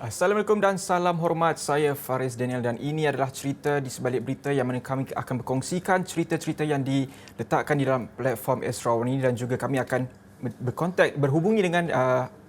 Assalamualaikum dan salam hormat. Saya Faris Daniel dan ini adalah cerita di sebalik berita yang mana kami akan berkongsikan cerita-cerita yang diletakkan di dalam platform Astro ini dan juga kami akan berhubungi dengan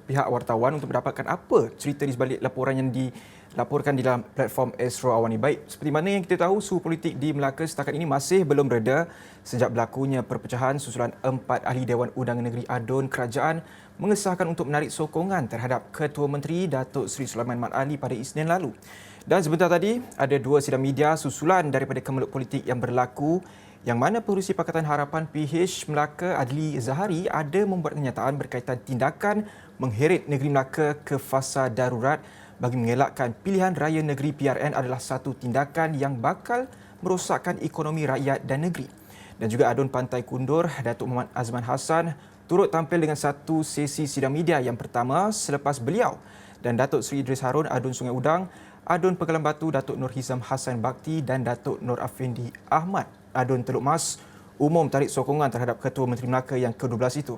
pihak wartawan untuk mendapatkan apa cerita di sebalik laporan yang dilaporkan di dalam platform Astro Awani. Baik, seperti mana yang kita tahu, suhu politik di Melaka setakat ini masih belum reda sejak berlakunya perpecahan susulan 4 ahli Dewan Undangan Negeri ADUN Kerajaan mengesahkan untuk menarik sokongan terhadap Ketua Menteri Datuk Seri Sulaiman Mat Ali pada Isnin lalu. Dan sebentar tadi, ada 2 sidang media susulan daripada kemelut politik yang berlaku yang mana Pengerusi Pakatan Harapan PH Melaka Adli Zahari ada membuat kenyataan berkaitan tindakan mengheret negeri Melaka ke fasa darurat bagi mengelakkan pilihan raya negeri PRN adalah satu tindakan yang bakal merosakkan ekonomi rakyat dan negeri. Dan juga ADUN Pantai Kundur, Datuk Muhammad Azman Hassan turut tampil dengan satu sesi sidang media yang pertama selepas beliau dan Datuk Seri Idris Harun ADUN Sungai Udang, ADUN Pegalang Batu Datuk Nur Hizam Hassan Bakti dan Datuk Nur Afindi Ahmad ADUN Teluk Mas umum tarik sokongan terhadap Ketua Menteri Melaka yang ke-12 itu.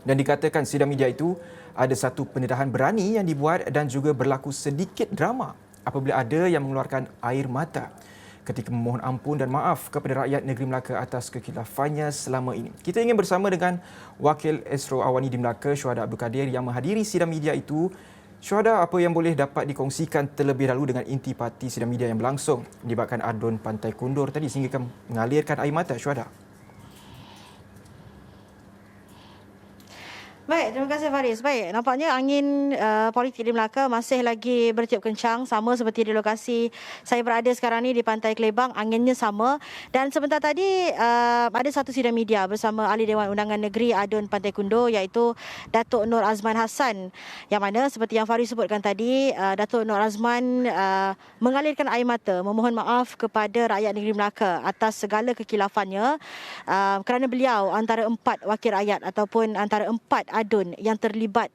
Dan dikatakan sidang media itu ada satu pendedahan berani yang dibuat dan juga berlaku sedikit drama apabila ada yang mengeluarkan air mata ketika memohon ampun dan maaf kepada rakyat negeri Melaka atas kekilafannya selama ini. Kita ingin bersama dengan Wakil Astro Awani di Melaka, Syuhada Abdul Kadir yang menghadiri sidang media itu. Syuhada, apa yang boleh dapat dikongsikan terlebih dahulu dengan intipati sidang media yang berlangsung melibatkan ADUN Pantai Kundur tadi sehingga mengalirkan air mata, Syuhada? Baik, terima kasih Faris. Baik, nampaknya angin politik di Melaka masih lagi bertiup kencang, sama seperti di lokasi saya berada sekarang ni di Pantai Kelebang, anginnya sama. Dan sebentar tadi ada satu sidang media bersama Ahli Dewan Undangan Negeri ADUN Pantai Kundur iaitu Datuk Nur Azman Hassan. Yang mana seperti yang Faris sebutkan tadi, Datuk Nur Azman mengalirkan air mata, memohon maaf kepada rakyat negeri Melaka atas segala kekilafannya kerana beliau antara 4 wakil rakyat ataupun antara 4 ADUN yang terlibat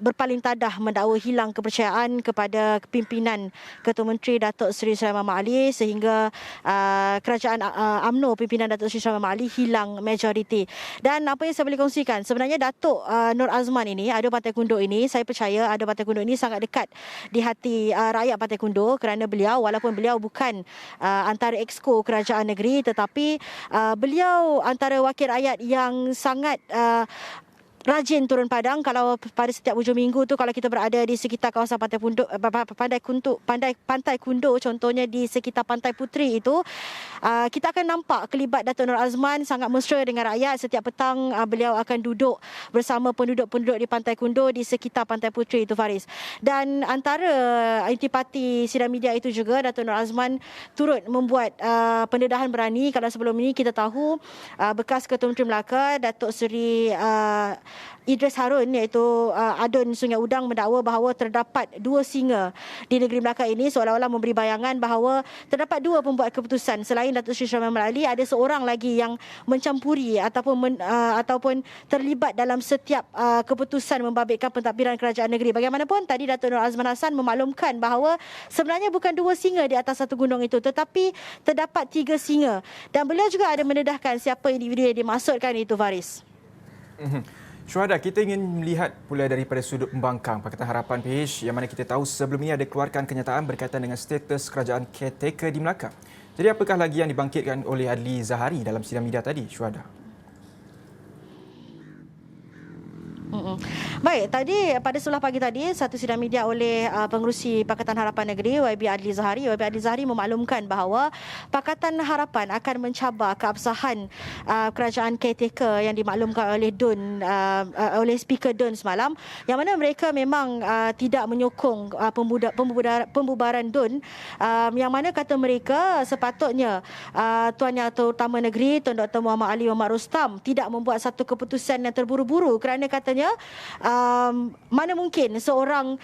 berpaling tadah mendakwa hilang kepercayaan kepada pimpinan Ketua Menteri Datuk Seri Sulaiman Mat Ali sehingga kerajaan UMNO pimpinan Datuk Seri Sulaiman Mat Ali hilang majoriti. Dan apa yang saya boleh kongsikan, sebenarnya Datuk Nur Azman ini, ADUN Pantai Kundur ini, saya percaya ADUN Pantai Kundur ini sangat dekat di hati rakyat Pantai Kundur kerana beliau, walaupun beliau bukan antara exco kerajaan negeri, tetapi beliau antara wakil rakyat yang sangat rajin turun padang. Kalau pada setiap hujung minggu tu, kalau kita berada di sekitar kawasan Pantai Kundur, contohnya di sekitar Pantai Puteri itu, kita akan nampak kelibat Datuk Nur Azman sangat mesra dengan rakyat. Setiap petang beliau akan duduk bersama penduduk-penduduk di Pantai Kundur di sekitar Pantai Puteri itu, Faris. Dan antara intipati sidang media itu juga, Datuk Nur Azman turut membuat pendedahan berani. Kalau sebelum ini kita tahu bekas Ketua Menteri Melaka Datuk Seri Idris Harun iaitu ADUN Sungai Udang mendakwa bahawa terdapat 2 singa di negeri Melaka ini, seolah-olah memberi bayangan bahawa terdapat 2 pembuat keputusan. Selain Datuk Seri Sulaiman Mat Ali, ada seorang lagi yang mencampuri ataupun terlibat dalam setiap keputusan membabitkan pentadbiran kerajaan negeri. Bagaimanapun tadi Datuk Nur Azman Hassan memaklumkan bahawa sebenarnya bukan 2 singa di atas satu gunung itu, tetapi terdapat 3 singa. Dan beliau juga ada mendedahkan siapa individu yang dimaksudkan itu, Faris. Syuhada, kita ingin melihat pula daripada sudut pembangkang Pakatan Harapan PH yang mana kita tahu sebelum ini ada keluarkan kenyataan berkaitan dengan status kerajaan caretaker di Melaka. Jadi apakah lagi yang dibangkitkan oleh Adli Zahari dalam sidang media tadi, Syuhada? Baik, tadi pada sebelah pagi tadi satu sidang media oleh Pengerusi Pakatan Harapan Negeri YB Adli Zahari. YB Adli Zahari memaklumkan bahawa Pakatan Harapan akan mencabar keabsahan kerajaan caretaker yang dimaklumkan oleh DUN oleh Speaker DUN semalam, yang mana mereka memang tidak menyokong pembubaran DUN, yang mana kata mereka sepatutnya Tuan Yang Terutama Negeri Tuan Dr. Muhammad Ali Muhammad Rostam tidak membuat satu keputusan yang terburu-buru kerana katanya mana mungkin seorang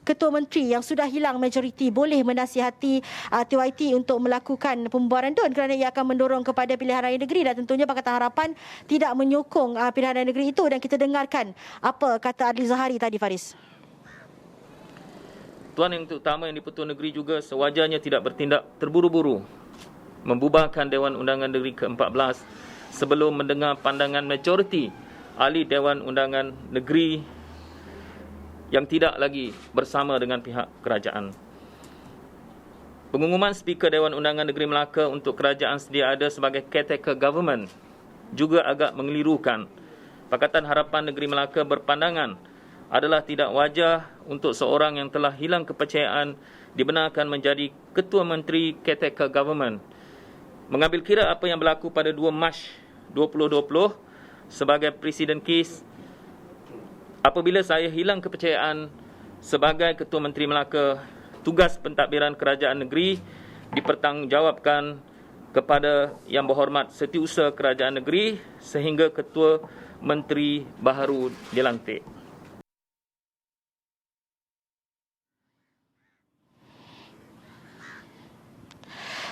ketua menteri yang sudah hilang majoriti boleh menasihati TYT untuk melakukan pembubaran DUN kerana ia akan mendorong kepada pilihan raya negeri, dan tentunya Pakatan Harapan tidak menyokong pilihan raya negeri itu. Dan kita dengarkan apa kata Adli Zahari tadi, Faris. Tuan Yang Terutama yang di-Pertuan Negeri juga sewajarnya tidak bertindak terburu-buru membubarkan Dewan Undangan Negeri ke-14 sebelum mendengar pandangan majoriti Ahli Dewan Undangan Negeri yang tidak lagi bersama dengan pihak kerajaan. Pengumuman Speaker Dewan Undangan Negeri Melaka untuk kerajaan sedia ada sebagai caretaker government juga agak mengelirukan. Pakatan Harapan Negeri Melaka berpandangan adalah tidak wajar untuk seorang yang telah hilang kepercayaan dibenarkan menjadi Ketua Menteri Caretaker Government. Mengambil kira apa yang berlaku pada 2 Mac 2020 sebagai Presiden kes, apabila saya hilang kepercayaan sebagai Ketua Menteri Melaka, tugas pentadbiran kerajaan negeri dipertanggungjawabkan kepada Yang Berhormat Setiausaha Kerajaan Negeri sehingga Ketua Menteri baharu dilantik.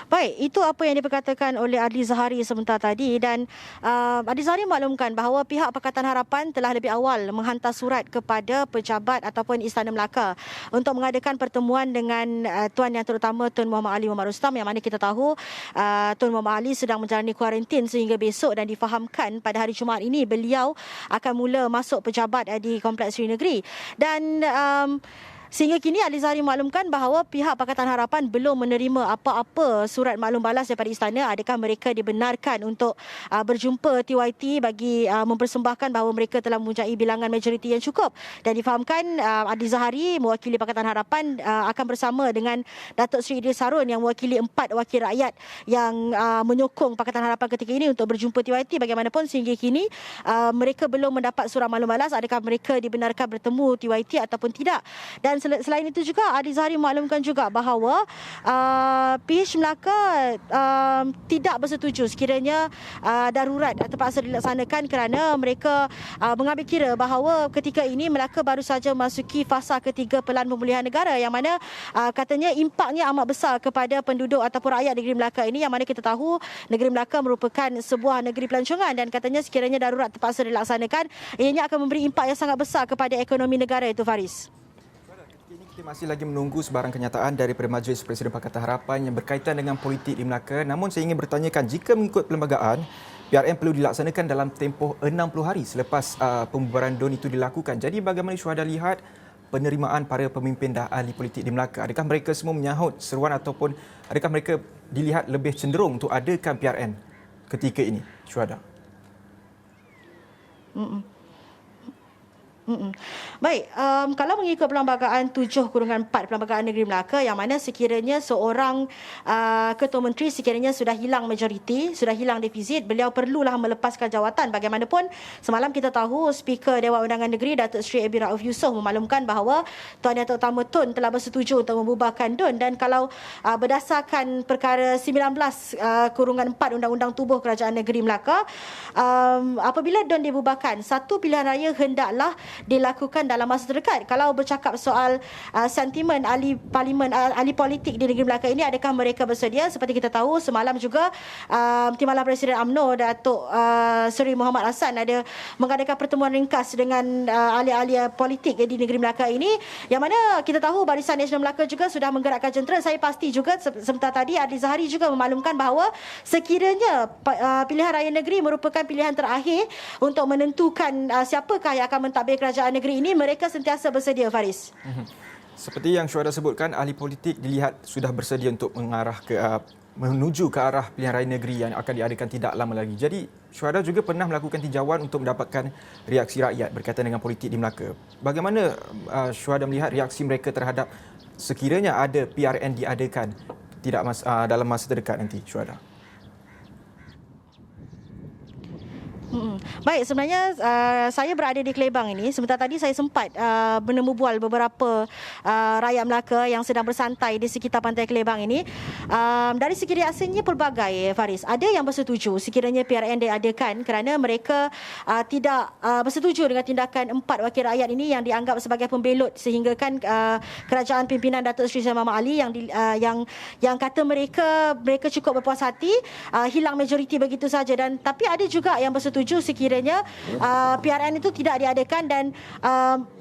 Baik, itu apa yang diperkatakan oleh Adli Zahari sebentar tadi dan Adli Zahari maklumkan bahawa pihak Pakatan Harapan telah lebih awal menghantar surat kepada pejabat ataupun Istana Melaka untuk mengadakan pertemuan dengan Tuan Yang Terutama Tun Muhammad Ali Muhammad Rustam, yang mana kita tahu Tun Muhammad Ali sedang menjalani kuarantin sehingga besok, dan difahamkan pada hari Jumaat ini beliau akan mula masuk pejabat di Kompleks Seri Negeri. Dan sehingga kini Adli Zahari maklumkan bahawa pihak Pakatan Harapan belum menerima apa-apa surat maklum balas daripada istana. Adakah mereka dibenarkan untuk berjumpa TYT bagi mempersembahkan bahawa mereka telah mempunyai bilangan majoriti yang cukup. Dan difahamkan Adli Zahari mewakili Pakatan Harapan akan bersama dengan Datuk Seri Idris Harun yang mewakili 4 wakil rakyat yang menyokong Pakatan Harapan ketika ini untuk berjumpa TYT. Bagaimanapun sehingga kini mereka belum mendapat surat maklum balas adakah mereka dibenarkan bertemu TYT ataupun tidak. Dan selain itu juga Adli Zahari maklumkan juga bahawa PH Melaka tidak bersetuju sekiranya darurat terpaksa dilaksanakan kerana mereka mengambil kira bahawa ketika ini Melaka baru saja memasuki fasa ketiga Pelan Pemulihan Negara, yang mana katanya impaknya amat besar kepada penduduk ataupun rakyat negeri Melaka ini, yang mana kita tahu negeri Melaka merupakan sebuah negeri pelancongan dan katanya sekiranya darurat terpaksa dilaksanakan ianya akan memberi impak yang sangat besar kepada ekonomi negara itu, Faris. Kita masih lagi menunggu sebarang kenyataan daripada Majlis Presiden Pakatan Harapan yang berkaitan dengan politik di Melaka. Namun saya ingin bertanyakan, jika mengikut perlembagaan, PRN perlu dilaksanakan dalam tempoh 60 hari selepas pembubaran DUN itu dilakukan. Jadi bagaimana Syuhada lihat penerimaan para pemimpin dan ahli politik di Melaka? Adakah mereka semua menyahut seruan ataupun adakah mereka dilihat lebih cenderung untuk adakan PRN ketika ini, Syuhada? Baik, kalau mengikut Perlembagaan 7/4 Perlembagaan Negeri Melaka, yang mana sekiranya seorang Ketua Menteri sekiranya sudah hilang majoriti, sudah hilang defisit, beliau perlulah melepaskan jawatan. Bagaimanapun semalam kita tahu Speaker Dewan Undangan Negeri Datuk Seri Abi Rauf Yusof memaklumkan bahawa Tuan Yang Terutama Tun telah bersetuju untuk membubarkan DUN. Dan kalau berdasarkan perkara 19/4 Undang-Undang Tubuh Kerajaan Negeri Melaka, apabila DUN dibubarkan, satu pilihan raya hendaklah dilakukan dalam masa terdekat. Kalau bercakap soal sentimen ahli parlimen, ahli politik di negeri Melaka ini, adakah mereka bersedia? Seperti kita tahu semalam juga Timbalan Presiden UMNO Datuk Seri Muhammad Hassan ada mengadakan pertemuan ringkas dengan ahli-ahli politik di negeri Melaka ini, yang mana kita tahu Barisan Nasional Melaka juga sudah menggerakkan jentera. Saya pasti juga sebentar tadi Adli Zahari juga memaklumkan bahawa sekiranya pilihan raya negeri merupakan pilihan terakhir untuk menentukan siapakah yang akan mentadbir kerajaan negeri ini, mereka sentiasa bersedia, Faris. Seperti yang Syuhada sebutkan, ahli politik dilihat sudah bersedia untuk mengarah ke menuju ke arah pilihan raya negeri yang akan diadakan tidak lama lagi. Jadi Syuhada juga pernah melakukan tinjauan untuk mendapatkan reaksi rakyat berkaitan dengan politik di Melaka. Bagaimana Syuhada melihat reaksi mereka terhadap sekiranya ada PRN diadakan dalam masa terdekat nanti, Syuhada? Baik, sebenarnya saya berada di Kelebang ini. Sebentar tadi saya sempat bertemu bual beberapa rakyat Melaka yang sedang bersantai di sekitar pantai Kelebang ini. Dari segi reaksinya pelbagai, Faris. Ada yang bersetuju sekiranya PRN diadakan kerana mereka tidak bersetuju dengan tindakan 4 wakil rakyat ini yang dianggap sebagai pembelot, sehingga kan kerajaan pimpinan Datuk Seri Muhammad Ali yang kata mereka cukup berpuas hati hilang majoriti begitu saja. Dan tapi ada juga yang bersetuju bersetuju sekiranya PRN itu tidak diadakan dan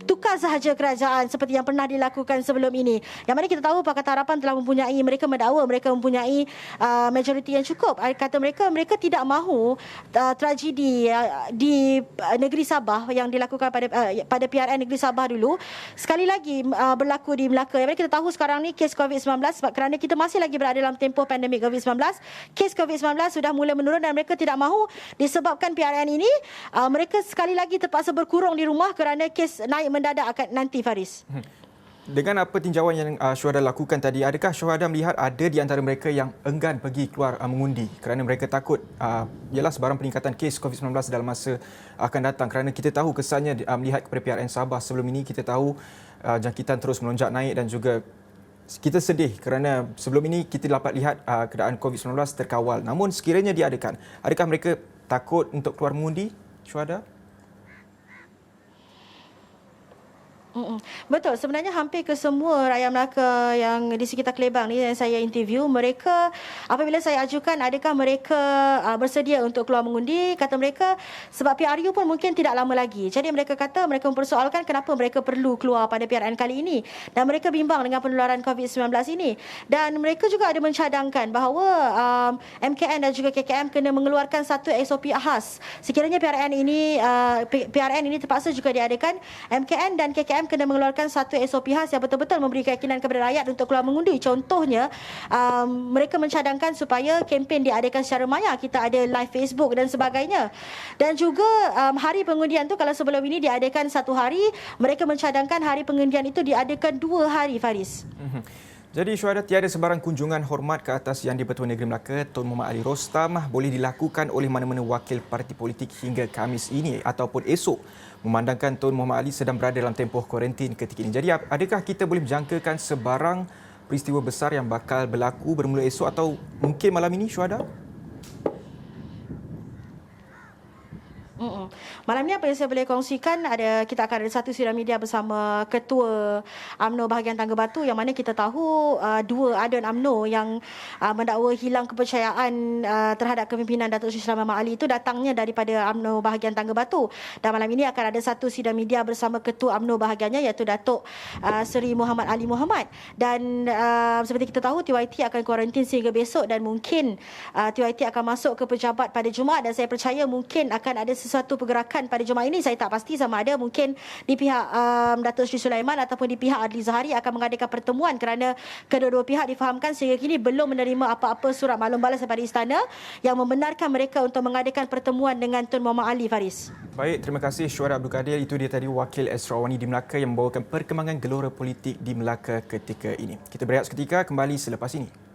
tukar sahaja kerajaan seperti yang pernah dilakukan sebelum ini. Yang mana kita tahu Pakatan Harapan telah mempunyai, mereka mendakwa mereka mempunyai majoriti yang cukup. Kata mereka tidak mahu tragedi di negeri Sabah yang dilakukan pada PRN negeri Sabah dulu sekali lagi berlaku di Melaka. Yang mana kita tahu sekarang ni kes COVID-19 sebab kerana kita masih lagi berada dalam tempoh pandemik COVID-19, kes COVID-19 sudah mula menurun dan mereka tidak mahu disebabkan PRN ini mereka sekali lagi terpaksa berkurung di rumah kerana kes naik mendadak akan nanti, Faris. Dengan apa tinjauan yang Syuhada lakukan tadi, adakah Syuhada melihat ada di antara mereka yang enggan pergi keluar mengundi kerana mereka takut ialah sebarang peningkatan kes COVID-19 dalam masa akan datang, kerana kita tahu kesannya melihat kepada PRN Sabah sebelum ini, kita tahu jangkitan terus melonjak naik dan juga kita sedih kerana sebelum ini kita dapat lihat keadaan COVID-19 terkawal. Namun sekiranya diadakan, adakah mereka takut untuk keluar mengundi, Syuhada? Betul, sebenarnya hampir kesemua rakyat Melaka yang di sekitar Kelebang ni yang saya interview, mereka apabila saya ajukan adakah mereka bersedia untuk keluar mengundi, kata mereka sebab PRU pun mungkin tidak lama lagi. Jadi mereka kata mereka mempersoalkan kenapa mereka perlu keluar pada PRN kali ini dan mereka bimbang dengan penularan COVID-19 ini. Dan mereka juga ada mencadangkan bahawa MKN dan juga KKM kena mengeluarkan satu SOP khas. Sekiranya PRN ini terpaksa juga diadakan, MKN dan KKM kena mengeluarkan satu SOP khas yang betul-betul memberi keyakinan kepada rakyat untuk keluar mengundi. Contohnya, mereka mencadangkan supaya kempen diadakan secara maya. Kita ada live Facebook dan sebagainya. Dan juga hari pengundian tu kalau sebelum ini diadakan 1 hari, mereka mencadangkan hari pengundian itu diadakan 2 hari, Faris. Jadi Syuhada, tiada sebarang kunjungan hormat ke atas Yang di-Pertua Negeri Melaka Tun Muhammad Ali Rostam boleh dilakukan oleh mana-mana wakil parti politik hingga Khamis ini ataupun esok, memandangkan Tun Muhammad Ali sedang berada dalam tempoh kuarantin ketika ini. Jadi adakah kita boleh menjangkakan sebarang peristiwa besar yang bakal berlaku bermula esok atau mungkin malam ini, Syuhada? Malam ni apa yang saya boleh kongsikan, kita akan ada satu sidang media bersama Ketua UMNO bahagian Tangga Batu, yang mana kita tahu 2 adun UMNO yang mendakwa hilang kepercayaan terhadap kepimpinan Datuk Seri Sulaiman Mat Ali itu datangnya daripada UMNO bahagian Tangga Batu. Dan malam ini akan ada satu sidang media bersama Ketua UMNO bahagiannya iaitu Datuk Seri Muhammad Ali Muhammad. Dan seperti kita tahu TYT akan kuarantin sehingga besok dan mungkin TYT akan masuk ke pejabat pada Jumaat dan saya percaya mungkin akan ada sesuatu pergerakan pada Jumaat ini. Saya tak pasti sama ada mungkin di pihak Datuk Seri Sulaiman ataupun di pihak Adli Zahari akan mengadakan pertemuan kerana kedua-dua pihak difahamkan sehingga kini belum menerima apa-apa surat maklum balas daripada istana yang membenarkan mereka untuk mengadakan pertemuan dengan Tun Muhammad Ali, Faris. Baik, terima kasih Syuhada Abdul Kadir. Itu dia tadi Wakil Esrawani di Melaka yang membawakan perkembangan gelora politik di Melaka ketika ini. Kita berehat seketika, kembali selepas ini.